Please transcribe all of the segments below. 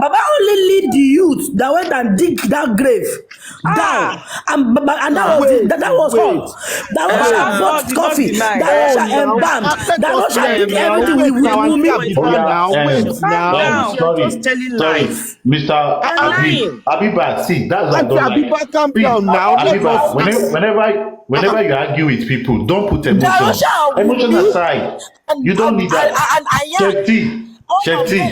Baba only lead the youth that went and dig that grave down, and that was it. That was all. Darusha bought coffee. Darusha embalmed. Darusha did everything with Wumi. Just telling lies. Mr. Abiba, see, that's what I don't like. Abiba, calm down now. Abiba, whenever you argue with people, don't put emotion. Emotion aside, you don't need that. Shefty,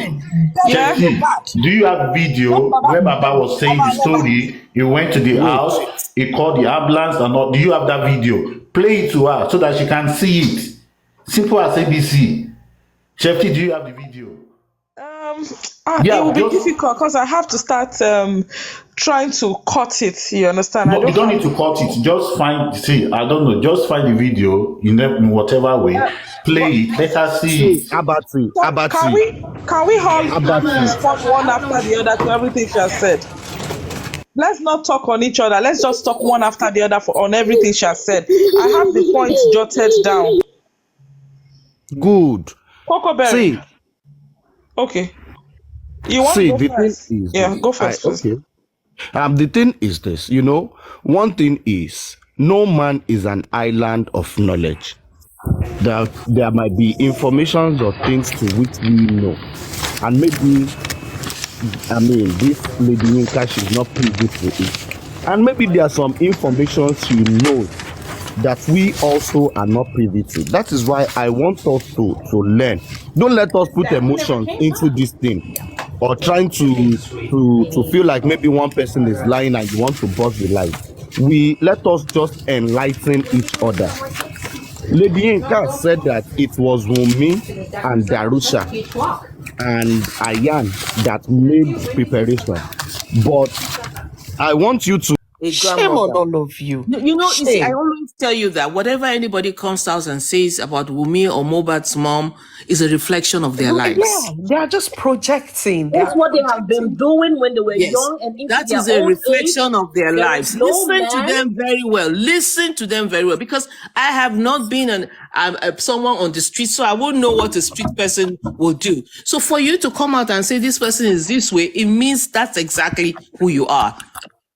do you have video where Baba was saying the story? He went to the house, he called the ambulance and all. Do you have that video? Play it to her so that she can see it. Simple as ABC. Shefty, do you have the video? It will be difficult because I have to start trying to cut it. You understand? No, you don't need to cut it. Just find. See, I don't know. Just find the video in whatever way. Play it. Let us see it. Abati. Can we all respond one after the other to everything she has said? Let's not talk on each other. Let's just talk one after the other on everything she has said. I have the points jotted down. Good. Coco Berry. See. Okay. You want to go first? Go first. Okay. The thing is this, one thing is, no man is an island of knowledge. There might be information or things to which we know. And maybe, this lady Yinka, she's not privy to it. And maybe there are some information she knows that we also are not privy to. That is why I want us to learn. Don't let us put emotions into this thing or trying to feel like maybe one person is lying and you want to bust the lie. Let us just enlighten each other. Lady Yinka said that it was Wumi and Darusha and Ayan that made preparation. But I want you to Shame on all of you. You see, I always tell you that whatever anybody comes out and says about Wumi or Mohbad's mom is a reflection of their lives. Yeah, they are just projecting. That's what they have been doing when they were young. And that is a reflection of their lives. Listen to them very well. Listen to them very well. Because I have not been someone on the street, so I won't know what a street person will do. So for you to come out and say this person is this way, it means that's exactly who you are.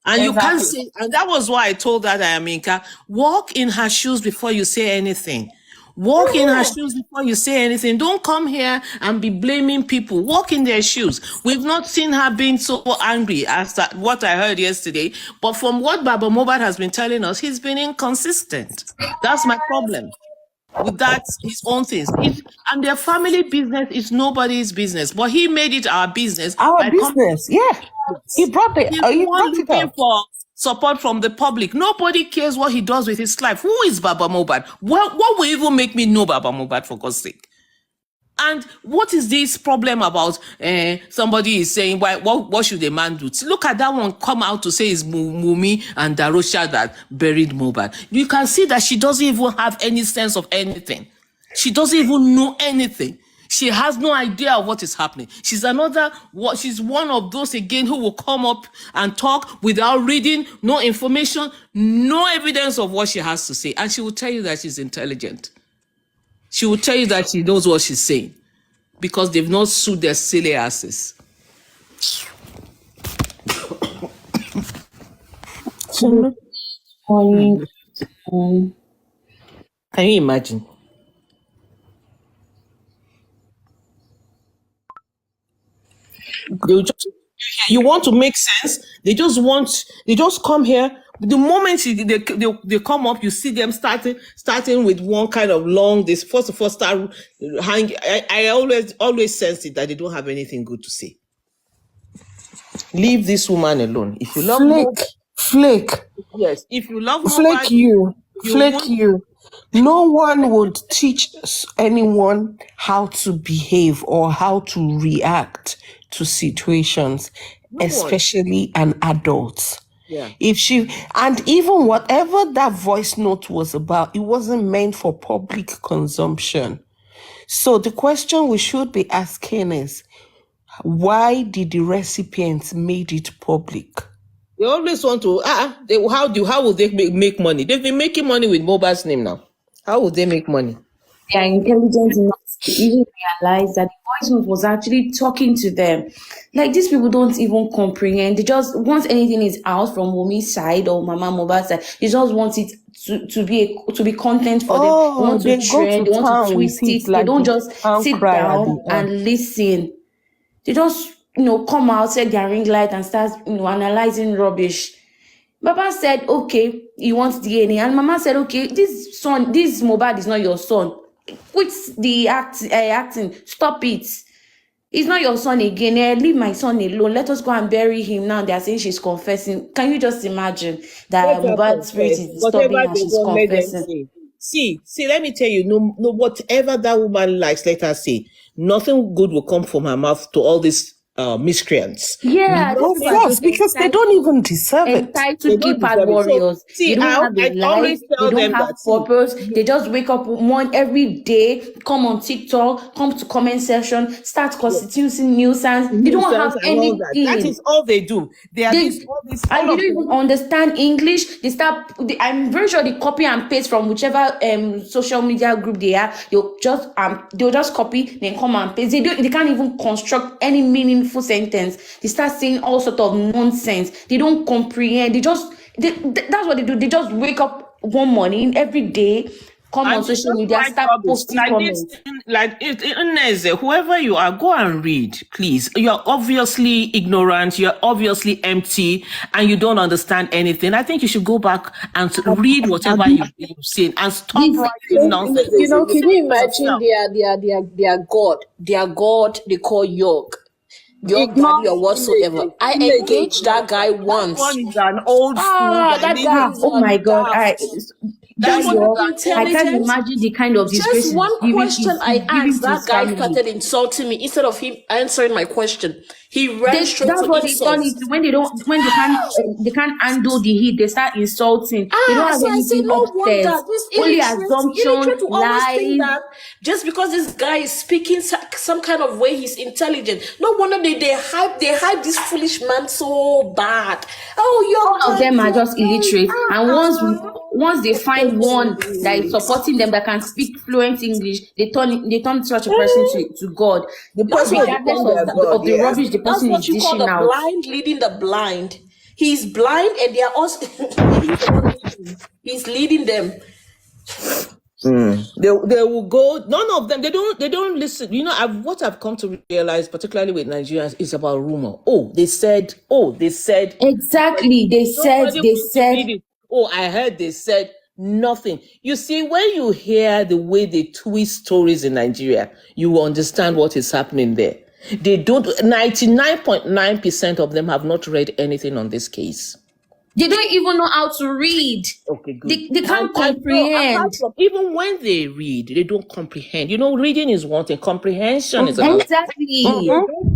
And you can't say, and that was why I told that Aminka, walk in her shoes before you say anything. Walk in her shoes before you say anything. Don't come here and be blaming people. Walk in their shoes. We've not seen her being so angry as what I heard yesterday. But from what Baba Mohbad has been telling us, he's been inconsistent. That's my problem. With that, his own things. And their family business is nobody's business. But he made it our business. Our business, yeah. He brought it. He brought it up. For support from the public. Nobody cares what he does with his life. Who is Baba Mohbad? What will even make me know Baba Mohbad, for God's sake? And what is this problem about somebody is saying, what should a man do? Look at that one come out to say it's Wumi and Darusha that buried Mohbad. You can see that she doesn't even have any sense of anything. She doesn't even know anything. She has no idea of what is happening. She's one of those again who will come up and talk without reading, no information, no evidence of what she has to say. And she will tell you that she's intelligent. She will tell you that she knows what she's saying because they've not sued their silly asses. Can you imagine? You want to make sense. They just come here. The moment they come up, you see them starting with one kind of long. They first of all start hanging. I always sense it that they don't have anything good to say. Leave this woman alone. If you love Flake. Yes, if you love Flake, you. No one would teach anyone how to behave or how to react to situations, especially an adult. Yeah. And even whatever that voice note was about, it wasn't meant for public consumption. So the question we should be asking is, why did the recipients made it public? They always want to, how will they make money? They've been making money with Mohbad's name now. How will they make money? They are intelligent enough to to even realize that the voice note was actually talking to them. Like, these people don't even comprehend. They just, once anything is out from Wumi's side or Mama Mohbad's side, they just want it to be content for them. They Oh, want to they go trend, to they want to town with twist it. it They like don't the just town sit cry at down the end. and listen. They just, come out, set their ring light and start, analyzing rubbish. Baba said, okay, he wants DNA. And Mama said, okay, this Mohbad is not your son. Quit the acting. Stop it. He's not your son again. Leave my son alone. Let us go and bury him now. They are saying she's confessing. Can you just imagine that Let her Mohbad's spirit confess. is disturbing Whatever and they she's want, let them confessing? say. See, let me tell you, no, whatever that woman likes, let her say. Nothing good will come from her mouth to all these miscreants. Yeah, these Of people are course, just because they don't even deserve it. They entitled don't keypad deserve it. So, warriors. They see, don't have a I life. always They tell don't them have that, see, purpose. They just wake up one every day, come on TikTok, come to comment section, start constituting nuisance. They don't nuisance have and all that. That anything. is all they do. They are They and all you of don't even them. understand English. I'm very sure they copy and paste from whichever social media group they are. They'll just copy, then come and paste. They can't even construct any meaningful sentence. They start saying all sort of nonsense. They don't comprehend. That's what they do. They just wake up one morning every day, come And on they social just media, write start rubbish posting like this. comments. Inez, whoever you are, go and read, please. You're obviously ignorant. You're obviously empty, and you don't understand anything. I think you should go back and read whatever you've seen and stop This writing nonsense. Can you imagine Yourself. their God they call York Ignore Daddy or whatsoever? I engaged that guy That once. one is an old fool that That needs guy to is oh my God, daft. that that He's one is not York, an I old can't intelligent. imagine the kind of disgrace Just he's one giving, question I giving asked, to his that guy family. started insulting me. Instead of him answering my question, he ran straight That's to what they turn it insults. to when they can't handle the heat. They start insulting. They don't have So I say, anything no wonder upstairs. this Only illiterate assumption, to always think lies. that just because this guy is speaking some kind of way, he's intelligent. No wonder they hype this foolish man so bad. Oh, All of your them are God, just illiterate. And once they find one that is supporting them that can speak fluent English, they turn such a person to God. The That's person will what you Regardless become call their God, of the yes. rubbish the that's person what is you call dishing the out. blind leading the blind. He's blind and they are also he's the one leading. He's leading them. They will go. None of them. They don't listen. You know, what I've come to realize, particularly with Nigerians, is about rumor. Oh, they said. Exactly. Nobody They wants to said. read it. Oh, I heard they said nothing. You see, when you hear the way they twist stories in Nigeria, you will understand what is happening there. They don't. 99.9% of them have not read anything on this case. They don't even know how to read. Okay, good. They can't And no, apart comprehend. from, even when they read, they don't comprehend. You know, reading is one thing, comprehension is another. Exactly.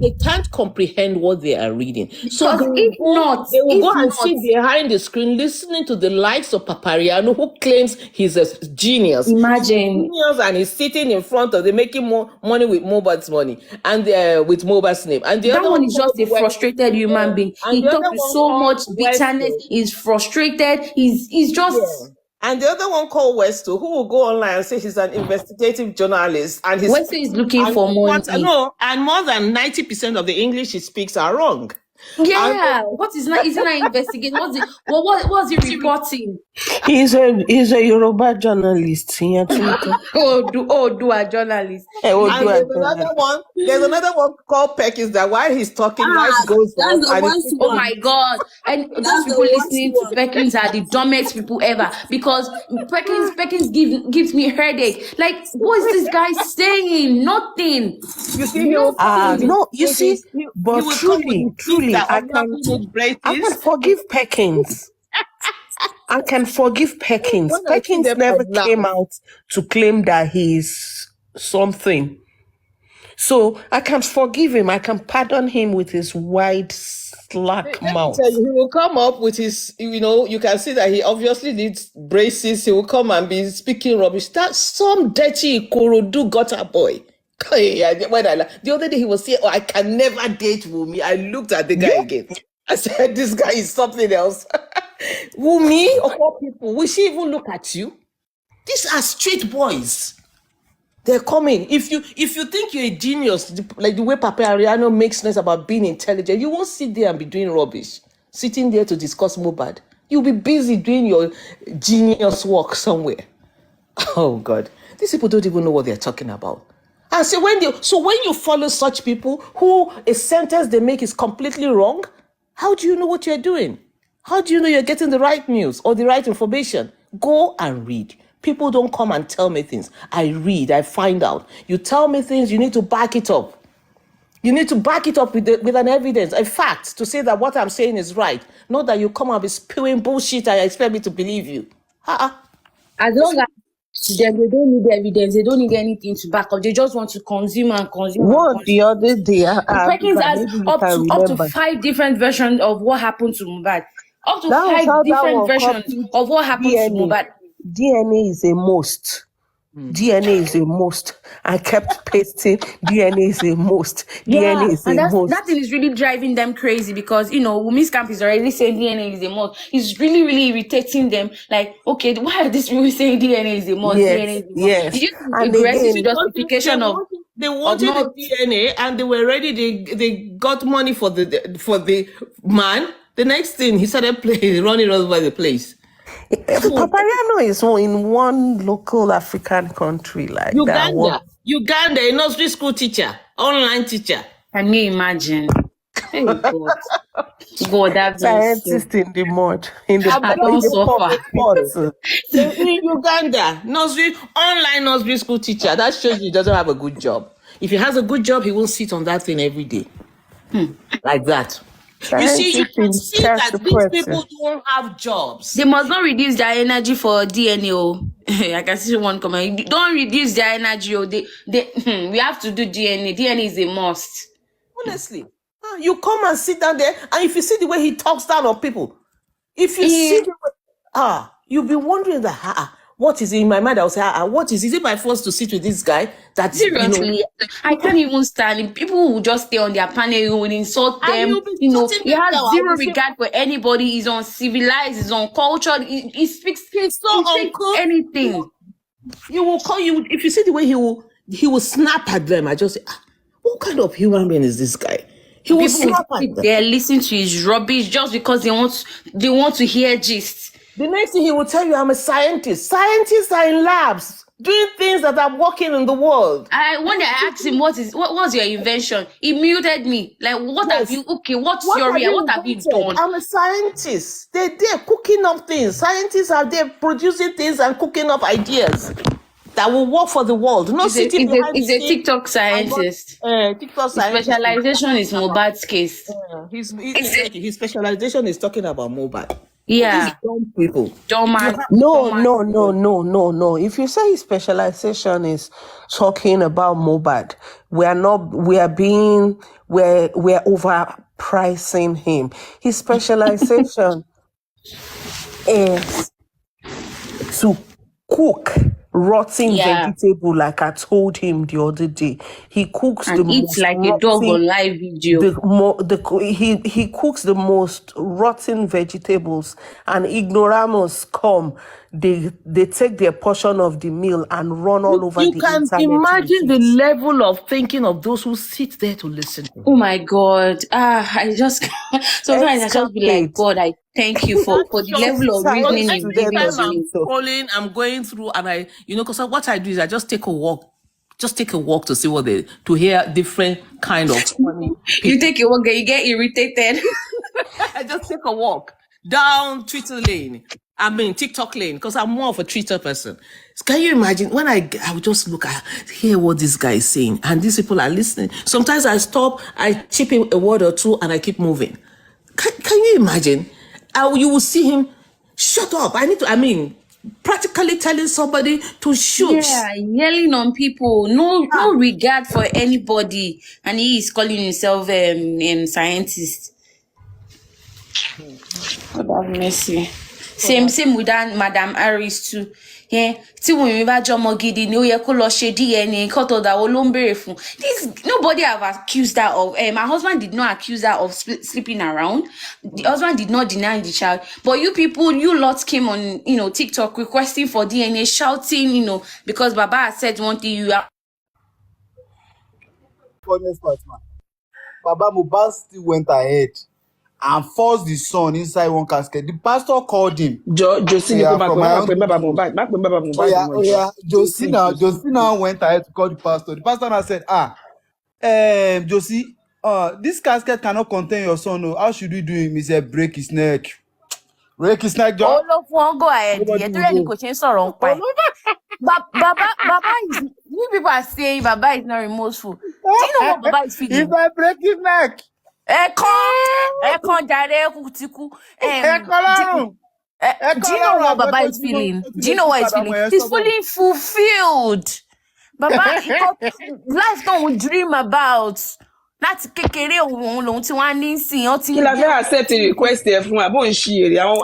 They can't comprehend what they are reading. So Because they will go and sit behind the screen listening to the likes of Papariano, who claims he's a genius. imagine. And he's sitting in front of them making more money with Mohbad's money and with Mohbad's name. And the That other one one is just a frustrated human being. and He the talks other with one so called much bitterness. Westo. He's frustrated. He's just. Yeah. And the other one called Westo, who will go online and say he's an investigative journalist, and Wesley is looking for money. And more than 90% of the English he speaks are wrong. Yeah, what is not? Is he not investigating? What's he reporting? He's a Yoruba journalist. Do a journalist. And there's another one called Peckins that while he's talking, lights goes off. Oh my God! And those people listening to Perkins are the dumbest people ever, because Perkins gives me headache. Like, what is this guy saying? Nothing. You see, no, you see, but truly, I can forgive Perkins. I can forgive Perkins. Perkins never came out to claim that he's something. So I can forgive him. I can pardon him with his wide, slack mouth. He will come up with his, you can see that he obviously needs braces. He will come and be speaking rubbish. That's some dirty Ikorodu gutter boy. The other day he was saying, I can never date Wumi. I looked at the guy again. I said, this guy is something else. Wumi, of all people, will she even look at you? These are street boys. They're coming. If you think you're a genius, like the way Papa Ariano makes sense about being intelligent, you won't sit there and be doing rubbish, sitting there to discuss Mohbad. You'll be busy doing your genius work somewhere. Oh God, these people don't even know what they're talking about. And so when you follow such people who a sentence they make is completely wrong, how do you know what you're doing? How do you know you're getting the right news or the right information? Go and read. People don't come and tell me things. I read, I find out. You tell me things, you need to back it up. You need to back it up with an evidence, a fact, to say that what I'm saying is right. Not that you come and be spewing bullshit and expect me to believe you. As long as they don't need evidence, they don't need anything to back up. They just want to consume and consume. What the other day, Perkins has maybe you up can to remember. 5 different versions of what happened to Mohbad. Up to That was 5 how that different one versions copied of what happened to DNA. Mohbad. DNA is a most. DNA is a most. I kept pasting. DNA is a most. DNA is and a most. that thing is really driving them crazy because Wumi's camp is already saying DNA is a most. It's really, really irritating them. Like, okay, why are these people saying DNA is a most? Yes, DNA is a most. yes. Did you see the And aggressive again, justification they wanted not- the DNA and they were ready. They got money for the man. The next thing he started playing, running all over the place. Papariano is in one local African country like that. Uganda, a nursery school teacher, online teacher. Can you imagine? Hey, God. God, that's Scientist in the mud, in the pot. In Uganda, online nursery school teacher. That shows you he doesn't have a good job. If he has a good job, he won't sit on that thing every day. Like that. You see, you can see that these people don't have jobs. They must not reduce their energy for DNA. I can see one comment. Don't reduce their energy. We have to do DNA. DNA is a must. Honestly, you come and sit down there, and if you see the way he talks down on people, if you see the way, you'll be wondering that what is in my mind? I'll say, what is it by force to sit with this guy? That seriously, I can't even stand it. People will just stay on their panel, will insult them. He has zero regard for anybody. He's uncivilized, he's uncultured. He speaks anything. You will call you if you see the way he will snap at them. I just say, what kind of human being is this guy? He will snap at them. They're listening to his rubbish just because they want to hear gist. The next thing he will tell you, I'm a scientist. Scientists are in labs doing things that are working in the world. When I asked him what's your invention, he muted me. Like, what have you? Okay, what's your real? What have you done? I'm a scientist. They're there cooking up things. Scientists are there producing things and cooking up ideas that will work for the world. He's a TikTok scientist. TikTok scientist. His specialization is Mohbad's case. His specialization is talking about Mohbad. Yeah. These dumb people. No. If you say his specialization is talking about Mohbad, we're overpricing him. His specialization is to cook rotten vegetable, like I told him the other day. He cooks and eats like a dog on live video. He cooks the most rotten vegetables, and ignoramus come. They take their portion of the meal and run all over the internet. You can imagine the level of thinking of those who sit there to listen. Oh my God. I just sometimes I just be like, God, I thank you for the level of reasoning you gave me. I'm going through, and because what I do is I just take a walk. Just take a walk to see to hear different kind of funny people. You take a walk, you get irritated. I just take a walk down Twitter lane. TikTok lane, because I'm more of a Twitter person. Can you imagine when I would just hear what this guy is saying, and these people are listening. Sometimes I stop, I chip in a word or two, and I keep moving. Can you imagine? You will see him, shut up. Practically telling somebody to shoot. Yeah, yelling on people. No regard for anybody. And he is calling himself scientist. God have mercy. Same with that Madam Harris too. Yeah, nobody have accused her of. My husband did not accuse her of sleeping around. The husband did not deny the child. But you lots came on, TikTok requesting for DNA, shouting, because Baba had said one thing, you are funniest part, man. Baba Mohbad still went ahead and forced the son inside one casket. The pastor called him. Josie, Yeah, from my own. Mohbad. Josie now went ahead to call the pastor. The pastor now said, Josie, this casket cannot contain your son. Oh. How should we do him? He said, break his neck. Break his neck, John. All of one go ahead. Yeah, to any question sorrow. Baba is, you people are saying Baba is not remorseful. Do you know what Baba is feeling? If I break his neck. Do you know what Baba is feeling? Do you know what he's feeling? He's feeling fulfilled. Baba, life don't dream about. Láti kékeré òun lòun tí wọ́n ní sìn ọ́ ti. Kí la fẹ́ accept request ẹ̀ fún wa bó ń ṣí èrè àwọn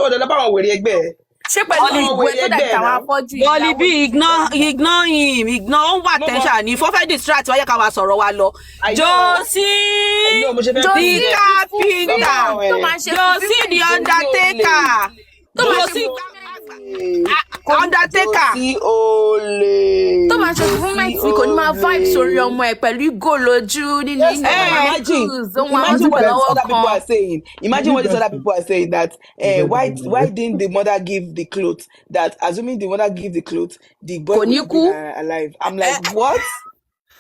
ọ̀dọ̀ bá wọn wèrè ẹgbẹ́ ẹ̀. Ṣé pẹ̀lú ìwé tó dà ìtàwọn afọ́jú ìyàwó? Bọ́lí bí ignore him ó ń wà tẹ́ńṣà ní fọ́fẹ́ distract wáyé ká wa sọ̀rọ̀ wa lọ. Josie the carpenter, Josie the undertaker, Josie undertaker. Tó máa ṣe movement ni kò ní máa vibe sórí ọmọ ẹ̀ pẹ̀lú ìgò lójú nínú Imagine what these other people are saying that why didn't the mother give the clothes? That assuming the mother give the clothes, the boy would be alive. I'm like, what?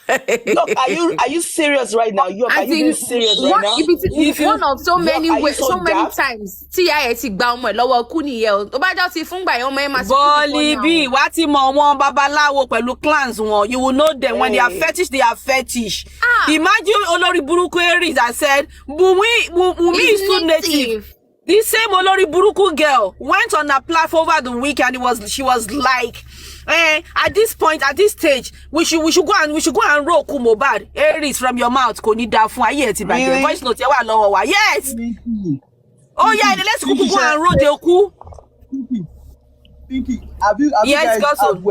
Look, are you serious right now? Are you serious right now? It's one of so many ways, so many times. Tí ìyá ẹ̀ ti gba ọmọ ẹ̀ lọ́wọ́ kú nìyẹn o. Tó bá jọ ti fún gbà yẹn ọmọ ẹ̀ máa ti kú. Bọ́ọ̀lì bí wá ti mọ wọn babaláwo pẹ̀lú clans wọn. You will know them when they are fetish, they are fetish. Imagine olórí burúkú Aries that said, Wumi is too native. This same olórí burúkú girl went on a platform over the weekend. She was like, at this point, at this stage, we should go and roll Mohbad. Aries from your mouth. Kò ní dá fún ayé ẹ ti bàjẹ́. Voice note ẹ wà lọ́wọ́ wa. Yes. Oh yeah, let's go and roll the oku. Pinky, have you guys heard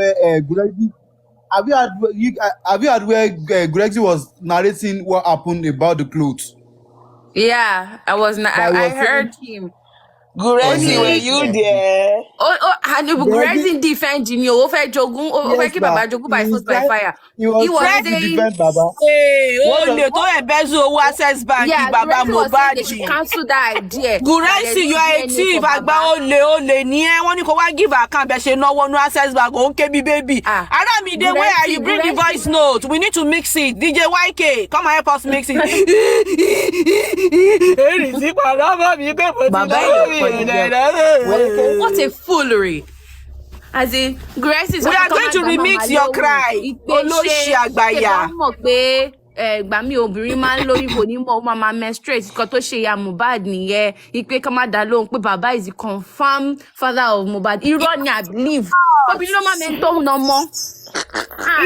where Grexy was narrating what happened about the clothes? Yeah, I heard him. Grexy, were you there? And Grexy defend him. Ó fẹ́ jogún, ó fẹ́ kí bàbá jogún by force by fire. He was trying to defend Baba. Olè tó embezzle owó Access Bank Baba Mohbad. Cancel that idea. Grexy, you are a thief. Àgbà olè ní ẹ. Wọ́n ní kó wá give account bẹ́ ṣe náwó ní Access Bank. Ó ń ké bí baby. Aramide, where are you? Bring the voice note. We need to mix it. DJ YK, come and help us mix it. Baba, what a foolery. As in, Grace is. We are going to remix your cry. Olóṣì àgbàyà. Mọ̀ pé ìgbà mi obìnrin máa ń lóyún kò ní mọ̀ ó máa menstruate nǹkan tó ṣe ya Mohbad nìyẹn. Ipe ká má dá lóhùn pé Baba is the confirmed father of Mohbad. Irọ́ ni I believe. Obìnrin ló máa mẹ́ntọ́ no more.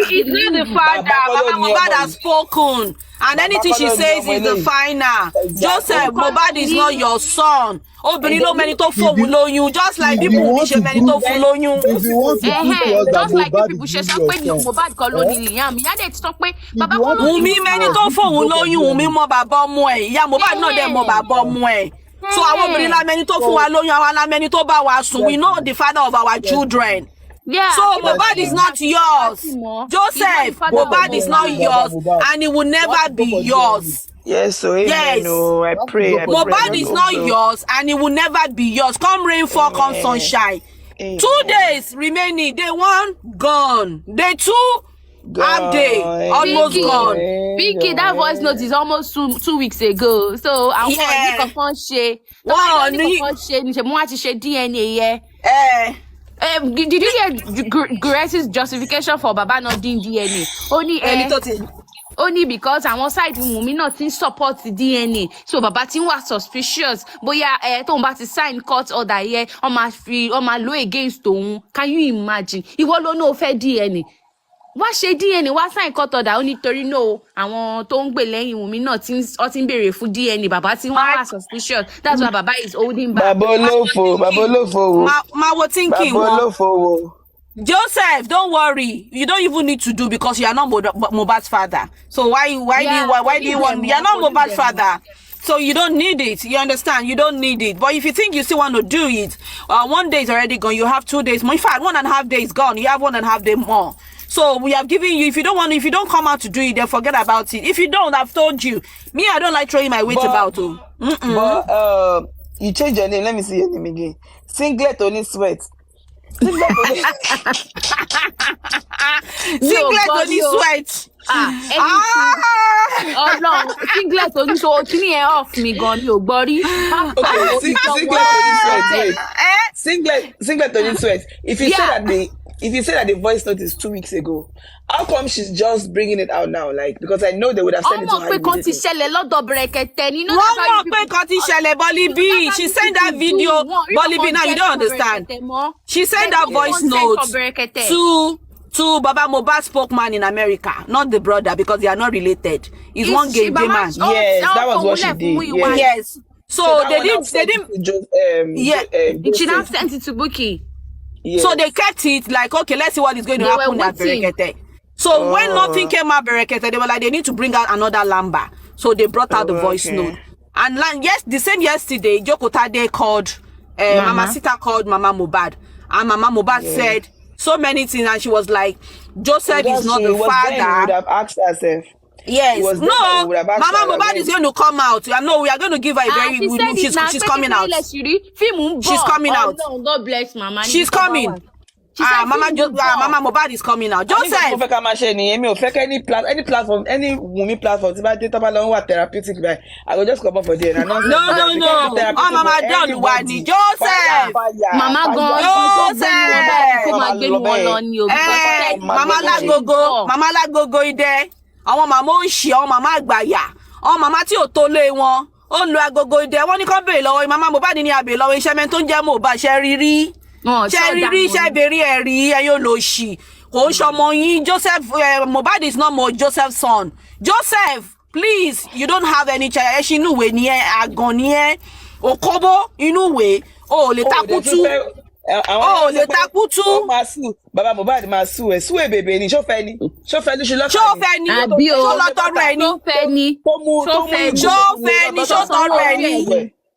He's not the father. Baba Mohbad has spoken. And anything she says is the final. Joseph, Mohbad is not your son. Obìnrin ló mẹ́ni tó fòun lóyún. Just like people who ṣe mẹ́ni tó fún lóyún. Just like people ṣe sọ pé Mohbad kan ló ní Liam. Ìyá dẹ̀ ti sọ pé bàbá kan ló ní. Wùmí mẹ́ni tó fòun lóyún. Wùmí mọ bàbá ọmọ ẹ̀. Ìyá Mohbad náà dẹ̀ mọ bàbá ọmọ ẹ̀. So àwọn obìnrin la mẹ́ni tó fún wa lóyún. Àwọn la mẹ́ni tó bá wa sùn. We know the father of our children. Yeah, so Mohbad is not yours. Joseph, Mohbad is not yours, and it will never be yours. Yes, so yes. No, I pray. Mohbad is not yours, and it will never be yours. Come rainfall, come sunshine. 2 days remaining. Day 1 gone. Day 2 half day almost gone. Pinky, that voice note is almost 2 weeks ago. So I want to share DNA. Did you hear Grace's justification for Baba not doing DNA? Only because àwọn side Wunmi náà ti support DNA. So Baba ti wà suspicious. Bóyá tóun bá ti sign court order yẹn, ó máa lo against òun. Can you imagine? Ìwọ ló know fẹ́ DNA. Wá ṣe DNA, wá sign court order ó nítorí no àwọn tó ń gbè lẹ́yìn Wunmi náà ti ń béèrè fún DNA. Baba ti wà suspicious. That's why Baba is holding back. Babolofo. Ma wo thinking. Babolofo. Joseph, don't worry. You don't even need to do because you are not Mohbad's father. So why do you want? You are not Mohbad's father. So you don't need it. You understand? You don't need it. But if you think you still want to do it, 1 day is already gone. You have 2 days more. In fact, 1.5 days gone. You have 1.5 days more. So we have given you. If you don't come out to do it, then forget about it. If you don't, I've told you. Me, I don't like throwing my weight about. But you change your name. Let me see your name again. Singlet only sweat. Singlet only sweat. Oh no, singlet only so kini e off me gone you body. Okay, singlet only sweat. Singlet only sweat. If you say that the voice note is 2 weeks ago, how come she's just bringing it out now? Like, because I know they would have sent it to her. Bolly B. She sent that video. Bolly B, now you don't understand. She sent that voice note to Baba Mohbad spokesman in America, not the brother, because they are not related. It's one gay man. Yes, that was what she did. Yes. So they didn't. She now sent it to Buki. Yes. So they kept it like, okay, let's see what is going to happen at Berekete. So when nothing came out Berekete, they were like, they need to bring out another Lamba. So they brought out the voice note. And the same yesterday, Jokotade called, Mama Sita called Mama Mohbad. And Mama Mohbad said so many things, and she was like, Joseph is not the father. She would have asked herself. Yes. No, Mama Mohbad is going to come out. We are going to give her a very good move. She's coming out. She's coming out. Oh, God bless Mama. She's coming. Mama Mohbad is coming out. Joseph. Any platform, any woman platform, therapeutic. I will just come up for there. No. Oh, Mama John Wani. Joseph. Mama Mama Lagogo ide. Àwọn màmá òṣì, àwọn màmá àgbàyà, àwọn màmá tí ò tó lé wọn, ó ń lo agogo ìdẹ, wọ́n ní kán béèrè lọ́wọ́ Mama Mohbad ní abè lọ́wọ́ iṣẹ́ mẹ́rin tó ń jẹ́ Mohbad ṣe rírí. Ṣe rírí iṣẹ́ bèrè ẹ̀rí ẹ̀yọ́ lòṣì. Kò ń ṣọmọ yín. Joseph, Mohbad is not more Joseph's son. Joseph, please, you don't have any child. Ẹ ṣì inú ìwé ni ẹ, àgàn ni ẹ, òkóbó inú ìwé, o ò lè takutu. Oh, le takutu. Baba Mohbad máa sue ẹ. Sue bèbè ni, ṣó fẹ́ ni. Ṣó fẹ́ ni ṣe lọ́fẹ́ ni. Ṣó fẹ́ ni. Àbí o. Ṣó lọ́tọ̀rọ̀ ẹ ni. Ṣó fẹ́ ni. Ṣó fẹ́ ni. Ṣó tọrọ ẹ ni.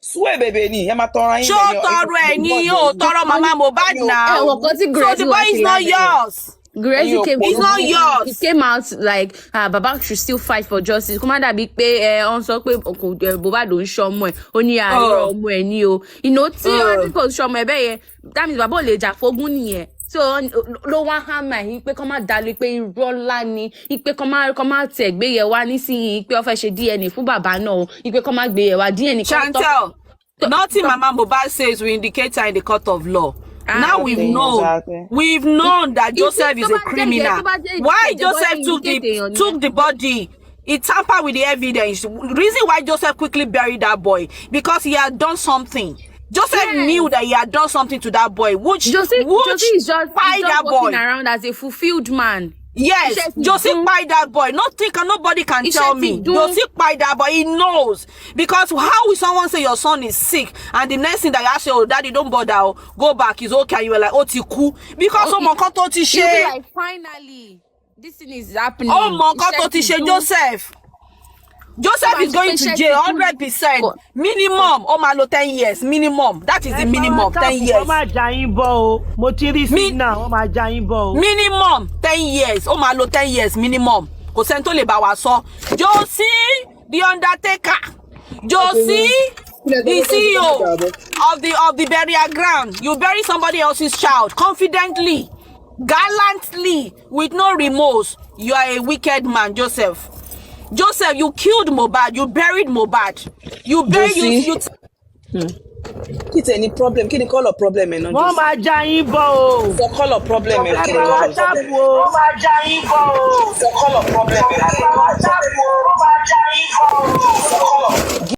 Sue bèbè ni, ẹ máa tọrọ yín. Ṣó tọrọ ẹ ni, ó tọrọ Mama Mohbad now. So the boy is not yours. Gracie came. It's not yours. He came out like, Baba should still fight for justice. Commander big pay on so pé Mohbad don't show more. Ó ní àárọ̀ ọmọ ẹ̀ ni o. You know, tí ó ti kò show more be yẹn. That means Baba lè jà fógún nìyẹn. So ló wá hammer yìí pé kó má dalẹ̀ pé irọ́ ńlá ni. Pé kó má tẹ̀ gbé yẹ̀ wá nísìnyí pé ó fẹ́ ṣe DNA fún bàbá náà. Pé kó má gbé yẹ̀ wá DNA. Chantel, nothing Mama Mohbad says will indicate her in the court of law. Now we've known that Joseph is a criminal. Why Joseph took the body? He tampered with the evidence. Reason why Joseph quickly buried that boy, because he had done something. Joseph knew that he had done something to that boy, which Joseph is just that boy walking around as a fulfilled man. Yes, Joseph by that boy. Nobody can tell me. Joseph by that boy. He knows. Because how will someone say your son is sick and the next thing that you say, oh, daddy, don't bother, go back, it's okay. And you were like, oh, tiku. Because someone can't touch it. You'll be like, finally, this thing is happening. Oh, my God, Joseph. Joseph is going to jail 100%. Minimum. Oh, my 10 years. Minimum. That is the minimum. 10 years. Minimum 10 years. Oh, my 10 years. Minimum. Kò sẹ́ni tó lè bá wa sọ. Josie, the undertaker. Josie, the CEO of the burial ground. You bury somebody else's child confidently, gallantly, with no remorse. You are a wicked man, Joseph. Joseph, you killed Mohbad. You buried Mohbad. You buried you. It's any problem. Can you call a problem? Mama Jaibo. So call a problem. Mama Jaibo. So call a problem.